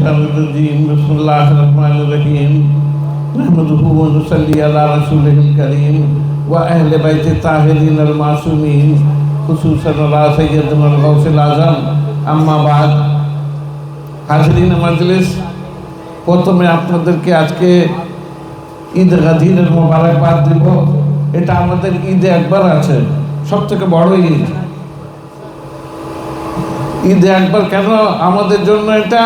الشيطان الرجيم بسم الله الرحمن الرحيم نحمده ونصلي على رسوله الكريم وأهل بيت الطاهرين المعصومين خصوصا على سيدنا الغوث الأعظم أما بعد হাজরিন মাজলিস প্রথমে আপনাদেরকে আজকে ঈদ গাদিরের মোবারকবাদ দিব। এটা আমাদের ঈদে একবার আছে, সবথেকে বড় ঈদ। ঈদে একবার কেন আমাদের জন্য এটা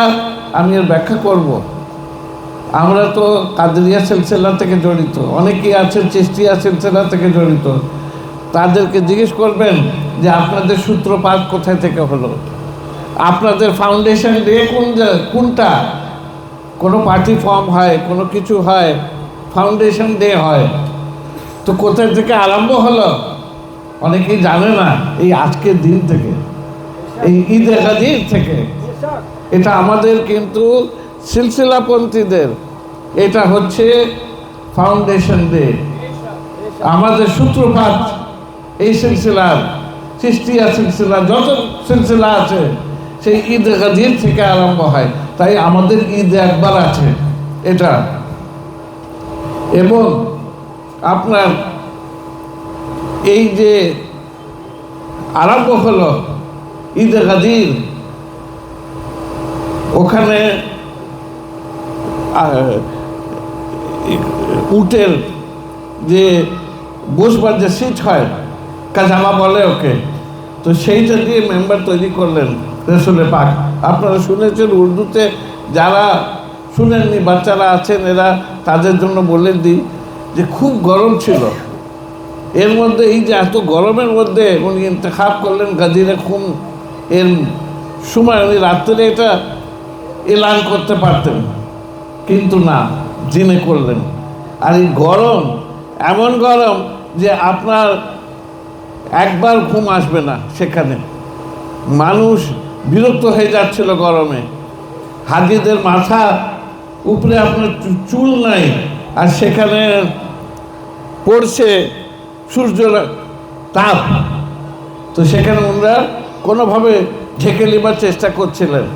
আমি এর ব্যাখ্যা করব। আমরা তো কাদরিয়া সিলসিলা থেকে জড়িত, অনেকেই আছেন চিশতিয়া সিলসিলা থেকে জড়িত। তাদেরকে জিজ্ঞেস করবেন যে আপনাদের সূত্রপাত কোথায় থেকে হলো, আপনাদের ফাউন্ডেশন ডে কোনটা। কোনো পার্টি ফর্ম হয়, কোনো কিছু হয়, ফাউন্ডেশন ডে হয়, তো কোথায় থেকে আরম্ভ হলো অনেকেই জানে না। এই আজকের দিন থেকে, এই ঈদে গাদির থেকে। এটা আমাদের কিন্তু সিলসিলাপন্থীদের এটা হচ্ছে ফাউন্ডেশন ডে। আমাদের সূত্রপাত এই সিলসিলার, চিশতিয়া সিলসিলা, যত সিলসিলা আছে সেই ঈদে গাদির থেকে আরম্ভ হয়। তাই আমাদের ঈদ একবার আছে এটা। এবং আপনার এই যে আরম্ভ হলো ঈদে গাদির, ওখানে উটের যে বসবার যে সিট হয়, কাজামা বলে ওকে, তো সেইটা দিয়ে মেম্বার তৈরি করলেন রসুলে পাক। আপনারা শুনেছেন উর্দুতে, যারা শুনেননি বাচ্চারা আছেন এরা তাদের জন্য বলে দিই যে খুব গরম ছিল। এর মধ্যে এই যে এত গরমের মধ্যে উনি ইন্তেখাব করলেন গাদিরে খুম। এর সময় উনি রাত্রে এটা এলান করতে পারতেন, কিন্তু না, দিনে করলেন। আর এই গরম এমন গরম যে আপনার একবার ঘুম আসবে না সেখানে। মানুষ বিরক্ত হয়ে যাচ্ছিল গরমে। হাজিদের মাথা উপরে আপনার চুল নাই, আর সেখানে পড়ছে সূর্যের তাপ, তো সেখানে ওনারা কোনোভাবে ঢেকে নেবার চেষ্টা করছিলেন।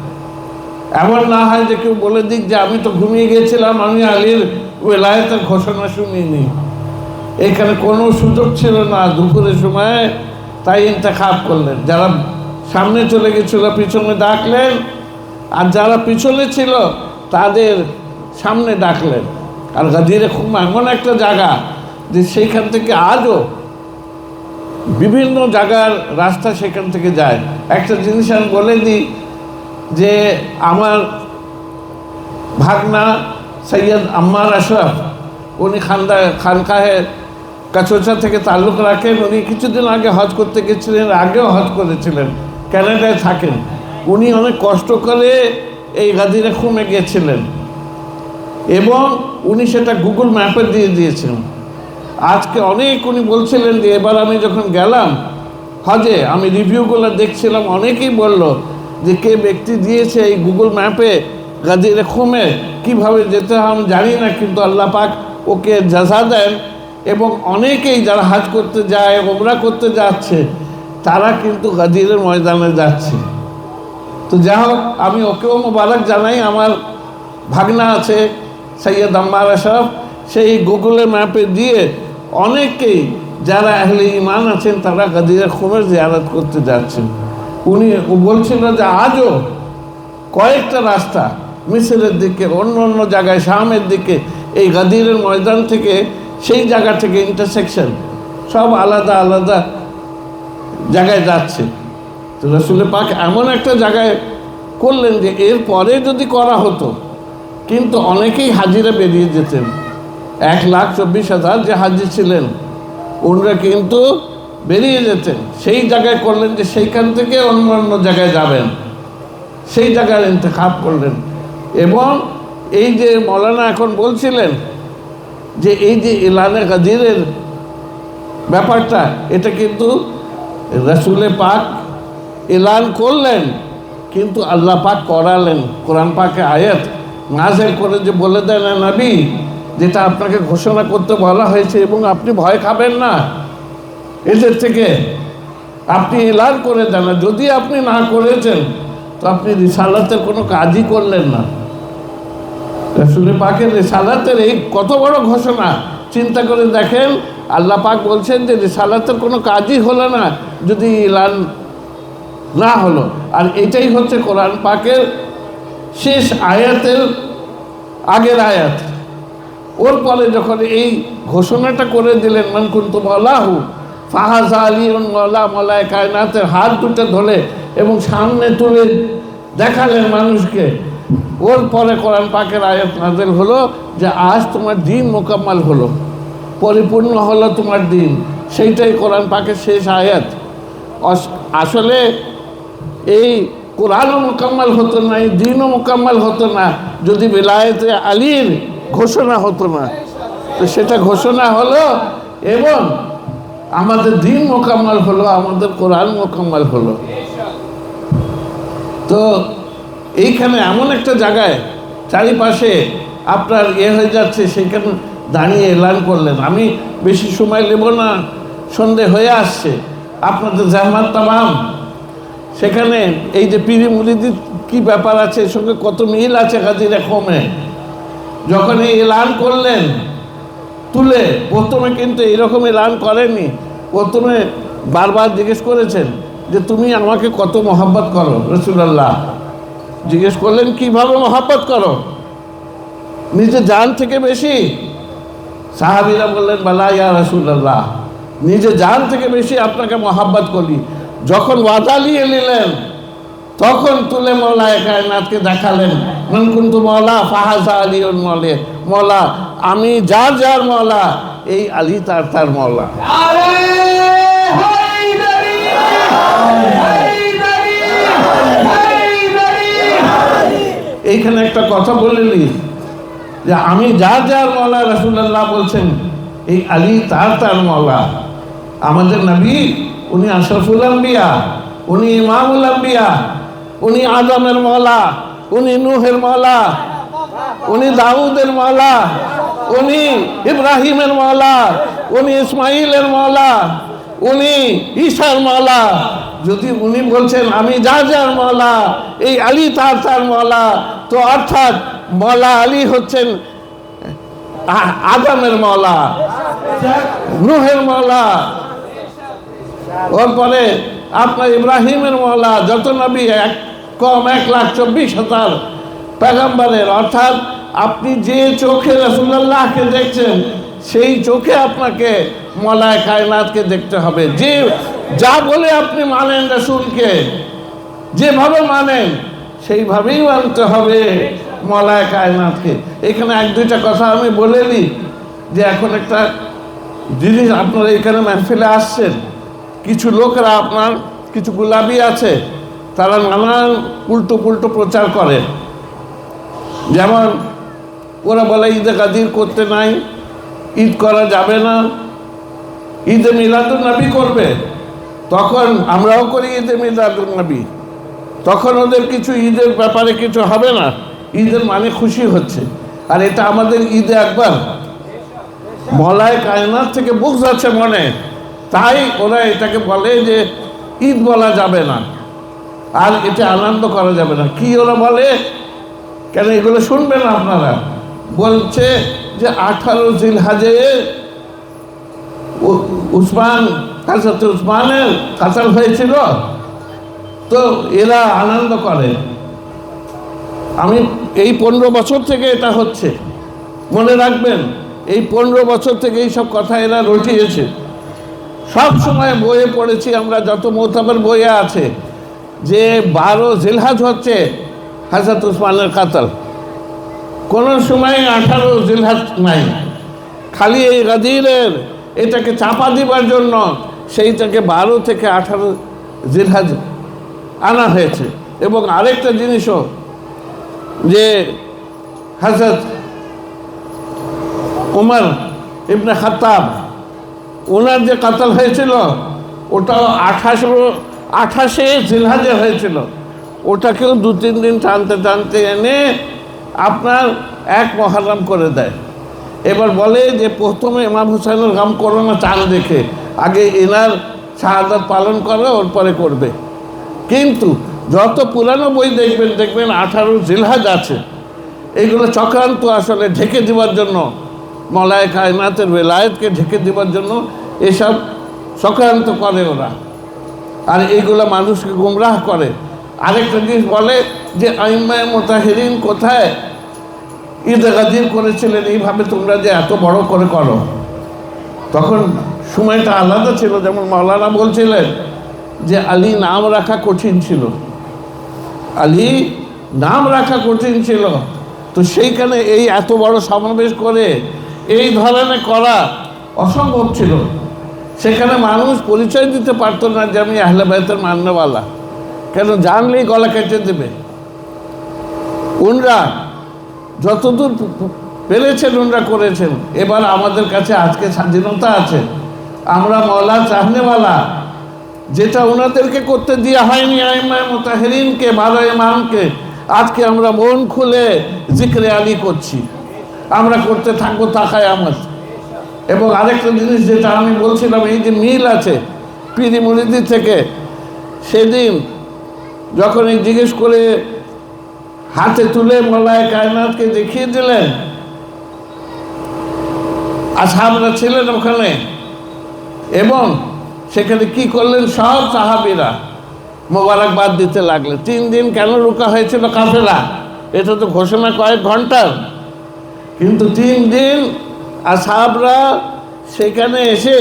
এমন না হয় যে কেউ বলে দিক যে আমি তো ঘুমিয়ে গিয়েছিলাম, আমি আলীর ওয়েলায়েতের ঘোষণা শুনিনি। এখানে কোনো সুযোগ ছিল না দুপুরের সময়, তাই ইন্তেখাব করলেন। যারা সামনে চলে গেছিল পিছনে ডাকলেন, আর যারা পিছনে ছিল তাদের সামনে ডাকলেন। আর গাদিরে খুব এমন একটা জায়গা যে সেইখান থেকে আজও বিভিন্ন জায়গার রাস্তা সেখান থেকে যায়। একটা জিনিস আমি বলে দিই যে আমার ভাগনা সৈয়দ আম্মার আশরাফ, উনি খানকাহে কাচোচা থেকে তাল্লুক রাখেন। উনি কিছুদিন আগে হজ করতে গেছিলেন, আগেও হজ করেছিলেন, ক্যানাডায় থাকেন। উনি অনেক কষ্ট করে এই গাদিরে খুমে গিয়েছিলেন এবং উনি সেটা গুগল ম্যাপে দিয়ে দিয়েছেন। আজকে অনেক উনি বলছিলেন যে এবার আমি যখন গেলাম হজে, আমি রিভিউগুলো দেখছিলাম, অনেকেই বলল যে কে ব্যক্তি দিয়েছে এই গুগল ম্যাপে গাদিরে খুমে কীভাবে যেতে হয় আমি জানি না, কিন্তু আল্লাহ পাক ওকে জাযা দেন। এবং অনেকেই যারা হজ করতে যায়, ওমরা করতে যাচ্ছে, তারা কিন্তু গাদিরের ময়দানে যাচ্ছে। তো যাই হোক, আমি ওকেও মোবারক জানাই। আমার ভাগনা আছে সৈয়দ আম্মার আশরাফ, সেই গুগলের ম্যাপে দিয়ে অনেকেই যারা আহলে ঈমান আছেন তারা গাদিরে খুমের জিয়ারত করতে যাচ্ছেন। উনি বলছিল যে আজও কয়েকটা রাস্তা মিসরের দিকে, অন্য অন্য জায়গায়, শামের দিকে, এই গাদিরের ময়দান থেকে, সেই জায়গা থেকে ইন্টারসেকশন সব আলাদা আলাদা জায়গায় যাচ্ছে। তো রসুল পাক এমন একটা জায়গায় করলেন যে এর পরে যদি করা হতো কিন্তু অনেকেই হাজিরা বেরিয়ে যেতেন। 1,24,000 যে হাজি ছিলেন ওনারা কিন্তু বেরিয়ে যেতেন। সেই জায়গায় করলেন যে সেইখান থেকে অন্য অন্য জায়গায় যাবেন, সেই জায়গায় ইন্তেখাব করলেন। এবং এই যে মৌলানা এখন বলছিলেন যে এই যে এলানে গাদিরের ব্যাপারটা, এটা কিন্তু রসুলে পাক এলান করলেন, কিন্তু আল্লাহ পাক করালেন। কোরআন পাকে আয়াত নাযিল করে যে বলে দেন নবী, যেটা আপনাকে ঘোষণা করতে বলা হয়েছে এবং আপনি ভয় খাবেন না এদের থেকে, আপনি এলান করে দেন। যদি আপনি না করেছেন তো আপনি রিসালাতের কোনো কাজই করলেন না। রাসূল পাকের রিসালাতের এই কত বড় ঘোষণা চিন্তা করে দেখেন। আল্লাহ পাক বলছেন যে রিসালাতের কোনো কাজই হলো না যদি এলান না হলো। আর এটাই হচ্ছে কোরআন পাকের শেষ আয়াতের আগের আয়াত। ওর পরে যখন এই ঘোষণাটা করে দিলেন মান কুনতু মাওলাহু ফাহাযা আলিয়ুন মাওলা, মাওলায়ে কায়নাতের হাত দুটো ধরে এবং সামনে তুলে দেখালেন মানুষকে। ওর পরে কোরআন পাকের আয়াত নাযিল হলো যে আজ তোমার দিন মোকাম্মল হলো, পরিপূর্ণ হলো তোমার দিন। সেইটাই কোরআন পাকের শেষ আয়াত। আসলে এই কোরআনও মোকাম্মল হতো না, এই দিনও মোকাম্মল হতো না যদি বেলায়েতে আলীর ঘোষণা হতো না। তো সেটা ঘোষণা হলো এবং আমাদের দিন মোকাম্মল হলো, আমাদের কোরআন মোকাম্মল হলো। তো এইখানে এমন একটা জায়গায় চারিপাশে আপনার হয়ে যাচ্ছে, সেখানে দাঁড়িয়ে এলান করলেন। আমি বেশি সময় নেব না, সন্ধে হয়ে আসছে। আপনাদের জাহমাত তামাম সেখানে এই যে পীরি মুরিদির কী ব্যাপার আছে, এর সঙ্গে কত মিল আছে কাজীরা কমে। যখন এই এলান করলেন তুলে, প্রথমে কিন্তু এইরকম এলান করেননি। প্রথমে বারবার জিজ্ঞেস করেছেন যে তুমি আমাকে কত মহব্বত করো রাসূলুল্লাহ। জিজ্ঞেস করলেন কিভাবে মহব্বত করো, নিজে জান থেকে বেশি? সাহাবীরা বললেন বালা ইয়া রাসূলুল্লাহ, নিজে জান থেকে বেশি আপনাকে মহব্বত করি। যখন ওয়াদা নিয়ে নিলেন তখন তুলে মাওলায়ে কায়নাতকে দেখালেন মান কুনতু মাওলা ফাহাযা আলিয়ুন মাওলা, আমি যার যার মাওলা, এই আলী তার তার মাওলা। এইখানে একটা কথা বললি যে আমি যার যার মাওলা, রাসূলুল্লাহ বলছেন এই আলী তার তার মাওলা। আমাদের নবী উনি আশরাফুল আম্বিয়া, উনি ইমামুল আম্বিয়া, উনি আদমের মাওলা, উনি নূহের মাওলা, উনি দাউদের মাওলা, উনি ইব্রাহিমের মাওলা, উনি ইসমাইলের মাওলা, উনি ঈসার মাওলা। যদি উনি বলছেন আমি যার যার মাওলা, এই আলী তার তার মাওলা, তো অর্থাৎ মাওলা আলী হচ্ছেন আদমের মাওলা, নূহের মাওলা, ওর পরে আপনার ইব্রাহিমের মাওলা। যত নবী কম 1,24,000 পয়গম্বরের। অর্থাৎ আপনি যে চোখে রাসূলুল্লাহকে দেখছেন সেই চোখে আপনাকে মাওলায়ে কায়নাতকে দেখতে হবে। যে যা বলে আপনি মানেন রাসূলকে, যেভাবে মানেন সেইভাবেই মানতে হবে মাওলায়ে কায়নাতকে। এখানে এক দুইটা কথা আমি বলে দিই যে এখন একটা জিনিস, আপনারা এখানে মাহফিলে আসছেন, কিছু লোকরা আপনার কিছু গুলাবি আছে, তারা নানান উল্টো পুল্টো প্রচার করে। যেমন ওরা বলে ঈদে গাদির করতে নাই, ঈদ করা যাবে না, ঈদে মিলাদুন নবী করবে। তখন আমরাও করি ঈদে মিলাদুন নবী, তখন ওদের কিছু ঈদের ব্যাপারে কিছু হবে না। ঈদের মানে খুশি হচ্ছে, আর এটা আমাদের ঈদে একবার মাওলায়ে কায়নাত থেকে বুঝ আছে মনে, তাই ওরা এটাকে বলে যে ঈদ বলা যাবে না, আর এটা আনন্দ করা যাবে না। কি ওরা বলে, কেন এগুলো শুনবেন আপনারা? বলছে যে 18 জিলহজে হযরত উসমানের কাতল হয়েছিল, তো এরা আনন্দ করে। আমি এই 15 বছর থেকে এটা হচ্ছে, মনে রাখবেন, এই 15 বছর থেকে এইসব কথা এরা রটিয়েছে। সব সময় বইয়ে পড়েছি আমরা, যত মোতাবের বইয়ে আছে, যে 12 জিলহজ হচ্ছে হযরত উসমানের কাতল। কোনো সময় 18 জিলহজ নাই, খালি এই গাদিরের এটাকে চাপা দিবার জন্য সেইটাকে 12 থেকে 18 জিলহজ আনা হয়েছে। এবং আরেকটা জিনিসও, যে হযরত উমর ইবনে খাত্তাব, ওনার যে কাতল হয়েছিল ওটাও 28 জিলহজে হয়েছিল। ওটাকেও 2-3 দিন টানতে টানতে এনে আপনার 1 মুহররম করে দেয়। এবার বলে যে প্রথমে ইমাম হুসাইনের গাম করো না চাঁদ দেখে, আগে এনার শাহাদাত পালন করো, ওর পরে করবে। কিন্তু যত পুরানো বই দেখবেন 18 জিলহজ আছে। এইগুলো চক্রান্ত আসলে ঢেকে দেওয়ার জন্য, মওলায়ে কায়নাতের বেলায়েতকে ঢেকে দেওয়ার জন্য এসব চক্রান্ত করে ওরা, আর এইগুলো মানুষকে গুমরাহ করে। আরেকটা জিনিস বলে যে আইম্মায়ে মুতাহিরিন কোথায় ঈদে গাদির করেছিলেন, এইভাবে তোমরা যে এত বড় করে করো। তখন সময়টা আলাদা ছিল, যেমন মাওলানা বলছিলেন যে আলী নাম রাখা কঠিন ছিল, আলী নাম রাখা কঠিন ছিল। তো সেইখানে এই এত বড় সমাবেশ করে এই ধরনের করা অসম্ভব ছিল। সেখানে মানুষ পরিচয় দিতে পারতো না যে আমি আহলে বাইতের মান্যওয়ালা, কেন জানলেই গলা কেটে দেবে। উনরা যতদূর পেরেছেন উনরা করেছেন। এবার আমাদের কাছে আজকে স্বাধীনতা আছে, আমরা মওলা চাহনেওয়ালা, যেটা ওনাদেরকে করতে দেওয়া হয়নি আইম্মায়ে মুতাহিরিনকে, 12 ইমামকে, আজকে আমরা মন খুলে জিকরে আলী করছি, আমরা করতে থাকবো তাকায় আমার। এবং আরেকটা জিনিস যেটা আমি বলছিলাম, এই যে মিল আছে পীরি মুরিদি থেকে, সেদিন যখন এই জিজ্ঞেস করে হাতে তুলে মওলায়ে কায়নাতকে দেখিয়ে দিলেন, আসহাবরা ছিলেন ওখানে, এবং সেখানে কি করলেন, সব সাহাবীরা মোবারকবাদ দিতে লাগলেন। 3 দিন কেন রুকা হয়েছিল কাফেলা, এটা তো ঘোষণা কয়েক ঘন্টার, কিন্তু 3 দিন আসহাবরা সেখানে এসে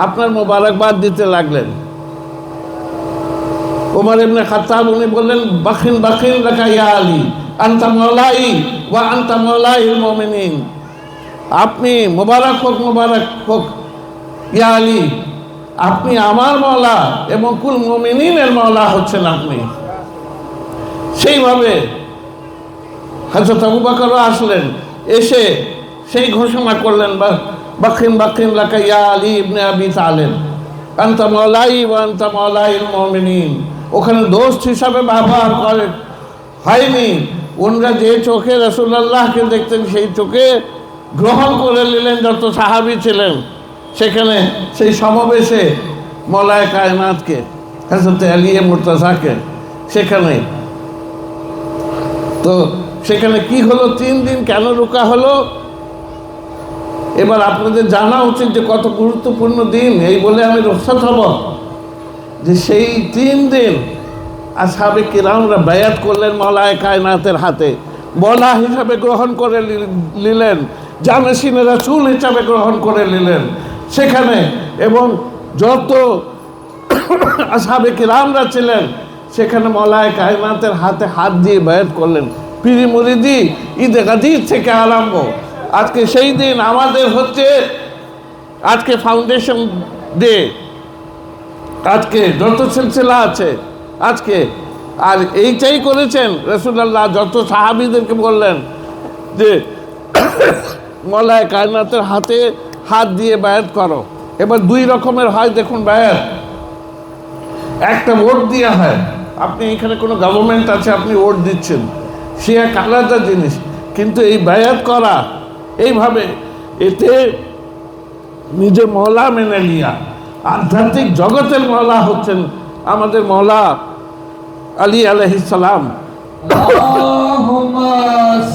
আপনার মোবারকবাদ দিতে লাগলেন। ওমর ইবনে খাত্তাব উনি বললেন, বাখিন বাখিন লাকা ইয়া আলী, আনতা মাওলাই ওয়া আনতা মাওলাইল মুমিনিন। আপনি মোবারক হোক ইয়া আলী, আপনি আমার মওলা এবং কুল মুমিনিনের মওলা হচ্ছেন আপনি। সেইভাবে হযরত আবু বকরও আসলেন, এসে সেই ঘোষণা করলেন, বাখিন বাখিন লাকা ইয়া আলী ইবনে আবি তালেব, আনতা মাওলাই ওয়া আনতা মাওলাইল মুমিনিন। ওখানে দোস্ত হিসাবে ব্যবহার করে হয়নি, ওনারা যে চোখে রাসূলুল্লাহকে দেখতেন সেই চোখে গ্রহণ করে নিলেন যত সাহাবী ছিলেন সেখানে। সেই সমাবেশে মওলায়ে কায়নাতকে, হযরত আলী মুর্তজাকে সেখানে, তো সেখানে কি হলো, 3 দিন কেন রোকা হলো, এবার আপনাদের জানা উচিত যে কত গুরুত্বপূর্ণ দিন। এই বলে আমি রক্ষা হব যে সেই 3 দিন আসহাবে কিরামরা বায়াত করলেন মওলায়ে কায়নাতের হাতে, মওলা হিসাবে গ্রহণ করে নিলেন, জানশীনে রাসূল হিসাবে গ্রহণ করে নিলেন সেখানে। এবং যত আসহাবে কিরামরা ছিলেন সেখানে মওলায়ে কায়নাতের হাতে হাত দিয়ে বায়াত করলেন। পীরি মুরিদি ঈদে গাদির থেকে আরম্ভ, আজকে সেই দিন আমাদের হচ্ছে আজকে ফাউন্ডেশন ডে, আজকে যত সিলসিলা আছে আজকে, আর এইটাই করেছেন রাসূলুল্লাহ। যত সাহাবীদেরকে বললেন যে মওলায়ে কায়নাতের হাতে হাত দিয়ে বায়াত করো। এবার 2 রকমের হয়, দেখুন বায়াত, একটা ভোট দেওয়া হয়, আপনি এখানে কোনো গভর্নমেন্ট আছে আপনি ভোট দিচ্ছেন, সে এক আলাদা জিনিস, কিন্তু এই বায়াত করা এইভাবে, এতে নিজের মওলা মেনে লিয়া, আধ্যাত্মিক জগতের মওলা হচ্ছেন আমাদের মওলা আলী আলাইহিস সালাম। আল্লাহুম্মা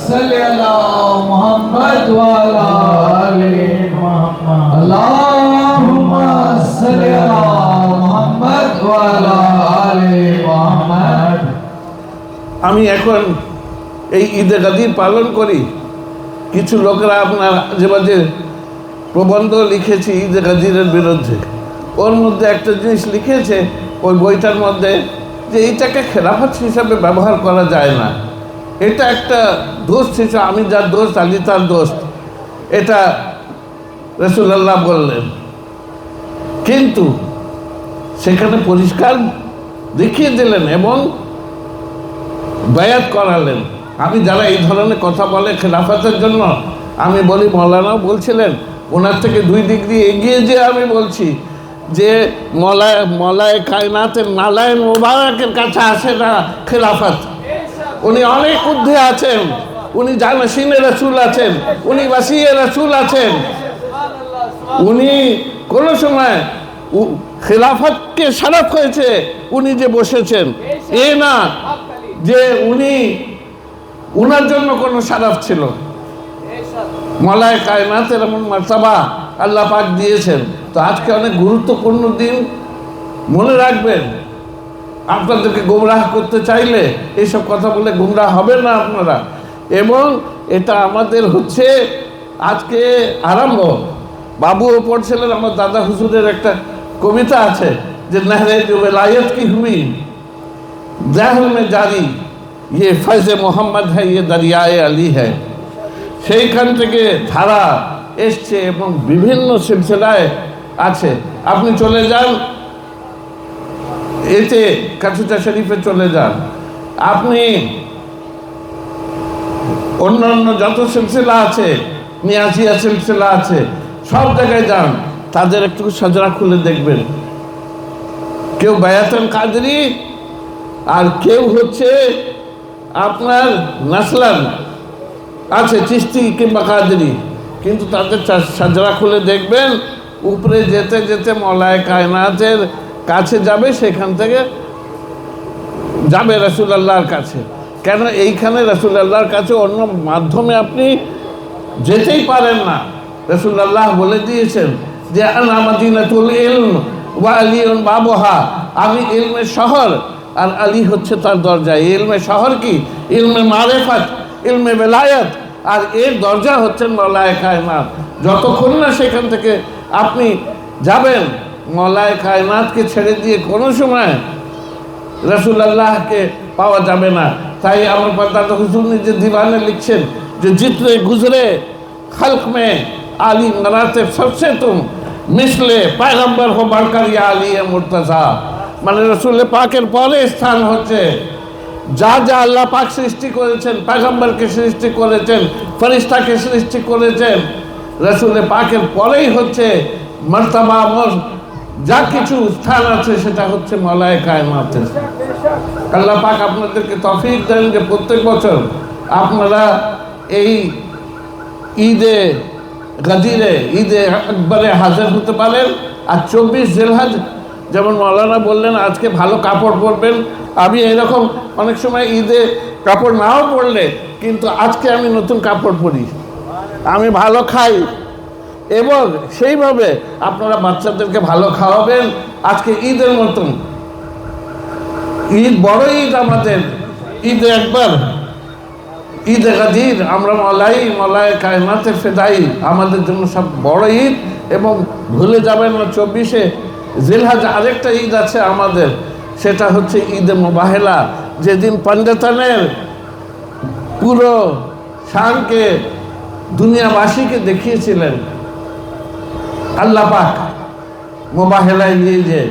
সাল্লি আলা মুহাম্মাদ ওয়া আলা আলি মুহাম্মাদ, আল্লাহুম্মা সাল্লি আলা মুহাম্মাদ ওয়া আলা আলি মুহাম্মাদ। আমি এখন এই ঈদে গাদির পালন করি, কিছু লোকেরা আপনার যে প্রবন্ধ লিখেছে ঈদে গাদিরের বিরুদ্ধে, ওর মধ্যে একটা জিনিস লিখেছে ওই বইটার মধ্যে যে এইটাকে খেলাফত হিসাবে ব্যবহার করা যায় না, এটা একটা দোস্ত হিসাবে, আমি যার দোস্ত আলী তার দোস্ত, এটা রাসূলুল্লাহ বললেন। কিন্তু সেখানে পরিষ্কার দেখিয়ে দিলেন এবং বায়াত করালেন। আমি যারা এই ধরনের কথা বলে খেলাফতের জন্য, আমি বলি, মওলানাও বলছিলেন, ওনার থেকে 2 ডিগ্রি এগিয়ে যে আমি বলছি যে মওলায়ে কায়নাতের নালায়েন মুবারকের কাছে আসে না খেলাফত। উনি অনেক ঊর্ধ্বে আছেন, উনি জানশীনে রাসূল আছেন, উনি ওয়াসিয়ে রাসূল আছেন। উনি কোনো সময় খেলাফতকে শরফ হয়েছে উনি যে বসেছেন, এ না যে উনি উনার জন্য কোনো শারাফ ছিল? মলায় কায়নাতের এমন মার্তাবা আল্লাহ পাক দিয়েছেন। তো আজকে অনেক গুরুত্বপূর্ণ দিন, মনে রাখবেন। আপনাদেরকে গোমরাহ করতে চাইলে এইসব কথা বলে গোমরাহ হবেন না আপনারা। এবং এটা আমাদের হচ্ছে আজকে আরম্ভ। বাবুও পড়ছিলেন, আমার দাদা হুজুরের একটা কবিতা আছে যে নহরে जो विलायत की हुई जहर में जारी ये फैज़ मोहम्मद है ये दरियाए अली है। সেইখান থেকে ধারা এসছে এবং বিভিন্ন সিলসিলায় আছে। আপনি চলে যান এতে কাছুচা শরীফে চলে যান, আপনি অন্যান্য যত সিলসিলা আছে, নিয়াজিয়া সিলসিলা আছে, সব জায়গায় যান, তাদের একটু সাজরা খুলে দেখবেন। কেউ বায়াতুল কাদরি আর কেউ হচ্ছে আপনার নাসলান আছে চিস্তি কিংবা কাদরি, কিন্তু তাদের সাজরা খুলে দেখবেন উপরে যেতে যেতে মলায় কায়নাতের কাছে যাবে, সেখান থেকে যাবে রাসূলুল্লাহর কাছে। কেন এইখানে রাসূলুল্লাহর কাছে অন্য মাধ্যমে আপনি যেতেই পারেন না। রাসূলুল্লাহ বলে দিয়েছেন যে আনা মাদিনাতুল ইলম ওয়া আলিউন বাবুহা, আমি ইলমের শহর আর আলী হচ্ছে তার দরজা। ইলমের শহর কি? ইলমে মারেফাত, ইলমে বেলায়াত, আর এর দরজা হচ্ছেন মওলায়ে কায়নাত। যতক্ষণ না সেখান থেকে আপনি যাবেন, মওলায়ে কায়নাতকে ছেড়ে দিয়ে কোনো সময় রাসূলুল্লাহকে পাওয়া যাবে না। তাই আমার দাদা হুজুর নিজে দিवाने লিখছেন যে जितने गुजरे खल्क में आली मरातिब सबसे तुम मिसले पैगम्बर हो बढ़कर या आली मुर्तजा। মানে রসুল পাকের পরে স্থান হচ্ছে যা যা আল্লাহ পাক সৃষ্টি করেছেন, পয়গম্বরকে সৃষ্টি করেছেন, ফেরেশতাকে সৃষ্টি করেছেন, রসুল পাকের পরেই হচ্ছে মর্তবা যা কিছু স্থান আছে সেটা হচ্ছে মওলায়ে কায়নাতের। আল্লাহ পাক আপনাদেরকে তৌফিক দেন যে প্রত্যেক বছর আপনারা এই ঈদে গাদিরে, ঈদে আকবরে হাজির হতে পারেন। আর 24 জিলহজ যেমন মৌলানা বললেন আজকে ভালো কাপড় পরবেন। আমি এরকম অনেক সময় ঈদে কাপড় নাও পরলে কিন্তু আজকে আমি নতুন কাপড় পরি, আমি ভালো খাই, এবং সেইভাবে আপনারা বাচ্চাদেরকে ভালো খাওয়াবেন। আজকে ঈদের মতন ঈদ, বড় ঈদ আমাদের, ঈদে একবার, ঈদে গাদির, আমরা মওলায়ে কায়নাতের ফেদাই, আমাদের জন্য সব বড় ঈদ। এবং ভুলে যাবেন না 24শে জিলহজ আরেকটা ঈদ আছে আমাদের, সেটা হচ্ছে ঈদে মুবাহেলা, যেদিন পঞ্জতনের পুরো শানকে দুনিয়াবাসীকে দেখিয়েছিলেন আল্লাহ পাক মুবাহেলায় নিয়ে যে।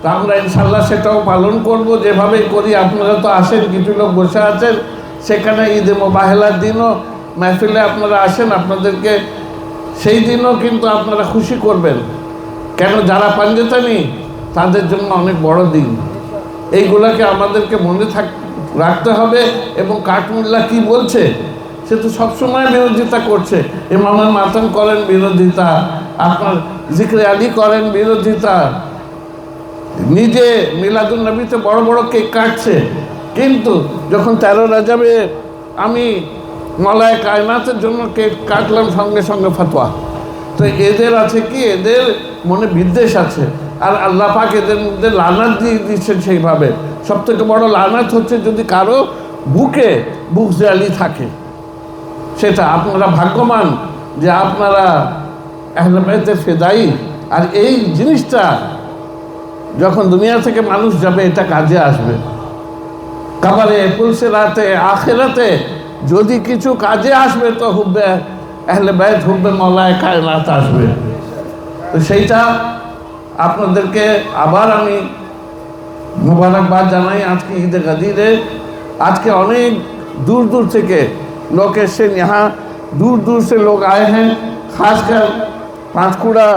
তো আমরা ইনশাল্লাহ সেটাও পালন করব, যেভাবেই করি। আপনারা তো আসেন, কিছু লোক বসে আছেন সেখানে, ঈদে মুবাহেলার দিনও মাহফিলে আপনারা আসেন, আপনাদেরকে সেই দিনও কিন্তু আপনারা খুশি করবেন। কেন যারা পাঞ্জাতানি তাদের জন্য অনেক বড় দিন, এইগুলোকে আমাদেরকে মনে রাখতে হবে। এবং কাঠমুল্লা কি বলছে, সে তো সবসময় বিরোধিতা করছে। ইমামের মাতাম করেন বিরোধিতা, আপনার জিকরে আলী করেন বিরোধিতা, নিজে মিলাদুন নবীতে বড় বড় কেক কাটছে, কিন্তু যখন 13 রজবে আমি মওলায়ে কায়নাতের জন্য কেক কাটলাম, সঙ্গে সঙ্গে ফতোয়া। তো এদের আছে কি, এদের মনে বিদ্বেষ আছে, আর আল্লাহ পাক এদের মধ্যে লানাত দিয়ে দিচ্ছেন। সেইভাবে সবথেকে বড় লানাত হচ্ছে যদি কারো বুকে বুকজালি থাকে। সেটা আপনারা ভাগ্যবান যে আপনারা আহলে বাইতের ফেদাই। আর এই জিনিসটা যখন দুনিয়া থেকে মানুষ যাবে এটা কাজে আসবে। কবরে, পুলসিরাতে, আখিরাতে যদি কিছু কাজে আসবে তো হুব্বে আহলে বাইত, হুব্বে মওলায়ে কায়নাত আসবে। তো সেইটা আপনাদেরকে আবার আমি মুবারকবাদ জানাই। আজকে ঈদে গাদিরে আজকে অনেক दूर दूर से के लोग ऐसे यहाँ दूर दूर से लोग आए हैं, खासकर पांचकुड़ा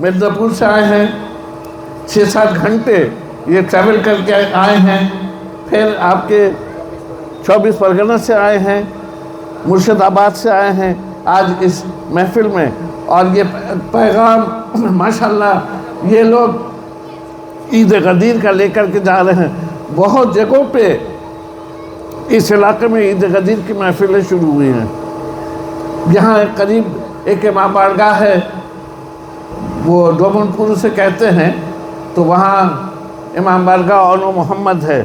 मिर्ज़ापुर से आए हैं। 6-7 घंटे ये ट्रैवल करके आए हैं। फिर आपके 24 परगना से आए हैं, मुर्शिदाबाद से आए हैं आज इस महफिल में। और ये पैगाम माशाल्लाह ये लोग ईद गदीर का लेकर के जा रहे हैं। बहुत जगहों पे इस इलाके में ईद गदीर की महफिलें शुरू हुई हैं। यहाँ करीब एक इमाम बारगाह है, वो डोमनपुर से कहते हैं, तो वहाँ इमाम बारगाह ओनो मोहम्मद है।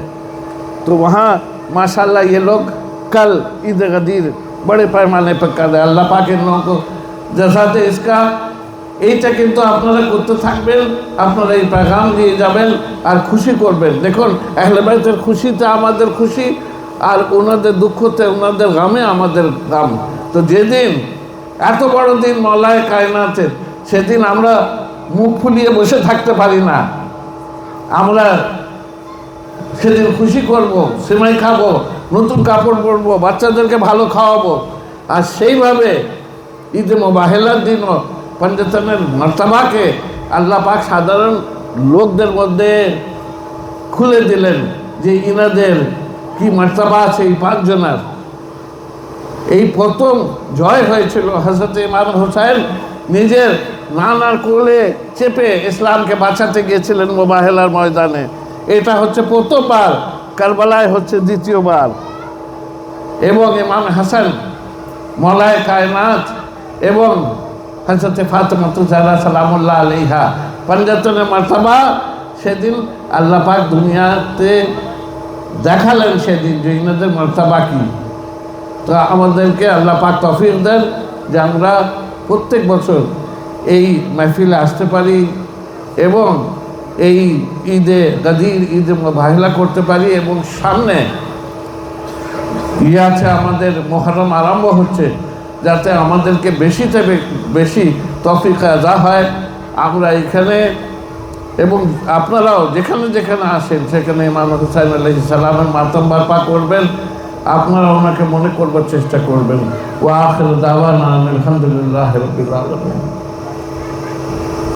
तो वहाँ माशाल्लाह ये लोग कल ईद गदीर बड़े पैमाने पर कर रहे हैं। अल्लाह पाक इन लोगों को जज़ाते इसका এইটা কিন্তু আপনারা করতে থাকবেন, আপনারা এই পেগাম দিয়ে যাবেন আর খুশি করবেন। দেখুন আহলে বাইতের খুশিতে আমাদের খুশি, আর ওনাদের দুঃখতে ওনাদের গামে আমাদের গাম। তো যেদিন এত বড় দিন মওলায়ে কায়নাতের, সেদিন আমরা মুখ ফুলিয়ে বসে থাকতে পারি না। আমরা সেদিন খুশি করব, সেমাই খাবো, নতুন কাপড় পরবো, বাচ্চাদেরকে ভালো খাওয়াবো। আর সেইভাবে ঈদে মোবাহেলার দিনও पंजतনের মর্তবাকে আল্লাহ পাক সাধারণ লোকদের মধ্যে খুলে দিলেন যে ইনাদের কি মর্তবা আছে। এই পাঁচজনের এই প্রথম জয় হয়েছিল হযরত ইমাম হোসেন নিজের নানার কোলে চেপে ইসলামকে বাঁচাতে গিয়েছিলেন মোবাহেলার ময়দানে। এটা হচ্ছে প্রথমবার, কারবালায় হচ্ছে দ্বিতীয়বার। এবং ইমাম হাসান মওলায়ে কায়নাত এবং হযরত ফাতেমা জাহরা সালামুল্লাহ আলাইহা पंजतনের মর্তবা সেদিন আল্লাহ পাক দুনিয়াতে দেখালেন সেদিন যে ইনাদের মর্তবা কি। তো আমাদেরকে আল্লাহ পাক তৌফিক দেন যে আমরা প্রত্যেক বছর এই মাহফিলে আসতে পারি এবং এই ঈদে গদীর ঈদে মোবাহেলা করতে পারি। এবং সামনে আছে আমাদের মুহররম আরম্ভ হচ্ছে, যাতে আমাদেরকে বেশি থেকে বেশি তৌফিক আদা হয়। আমরা এখানে এবং আপনারাও যেখানে যেখানে আসেন সেখানে ইমাম হুসাইন আলাইহিস সালামের মাতম বারপা করবেন, আপনারা ওনাকে মনে করবার চেষ্টা করবেন। ওয়া আখিরু দাওয়ানা আলহামদুলিল্লাহি রাব্বিল আলামিন।